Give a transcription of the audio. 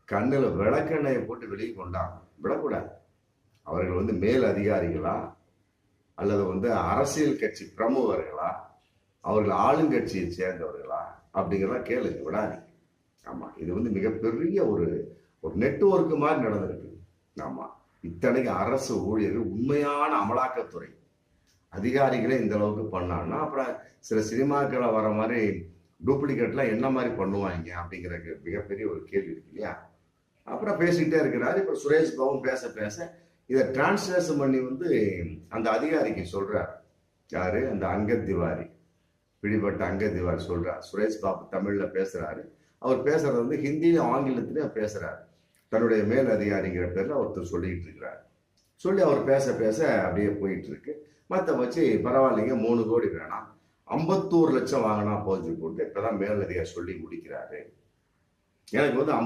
கண்ணுல விளக்கெண்ணெயை போட்டு வெளியே கொண்டாங்க. விடக்கூடாது. அவர்கள் மேல் அதிகாரிகளா அல்லது அரசியல் கட்சி பிரமுகர்களா, அவர்கள் ஆளுங்கட்சியை சேர்ந்தவர்களா அப்படிங்கிறதெல்லாம் கேளுங்க, விடாதீங்க. ஆமா, இது மிகப்பெரிய ஒரு ஒரு நெட்வொர்க் மாதிரி நடந்திருக்கு. ஆமா, இத்தனைக்கு அரசு ஊழியர்கள், உண்மையான அமலாக்கத்துறை அதிகாரிகளே இந்த அளவுக்கு பண்ணான்னா, அப்புறம் சில சினிமாக்களை வர மாதிரி டூப்ளிகேட்லாம் என்ன மாதிரி பண்ணுவாங்க அப்படிங்கிற மிகப்பெரிய ஒரு கேள்வி இருக்கு இல்லையா? அப்புறம் பேசிக்கிட்டே இருக்கிறாரு. இப்ப சுரேஷ் பாபு பேச பேச இதை டிரான்ஸ்லேஷன் பண்ணி அந்த அதிகாரிக்கு சொல்றாரு. யாரு? அந்த அங்கத் திவாரி, பிடிபட்ட அங்கத் திவாரி சொல்றாரு. சுரேஷ் பாபு தமிழ்ல பேசுறாரு. அவர் பேசுறது ஹிந்தியிலும் ஆங்கிலத்திலும் பேசுறாரு. தன்னுடைய மேல் அதிகாரிங்கிற பேர்ல ஒருத்தர் சொல்லிட்டு இருக்கிறார். சொல்லி அவர் பேச பேச அப்படியே போயிட்டு இருக்கு. மற்ற வச்சு பரவாயில்லைங்க, 3 கோடி வேணாம், 51 லட்சம் வாங்கினா போச்சு போட்டு இப்பதான் மேல் அதிகாரி சொல்லி முடிக்கிறாரு. எனக்கு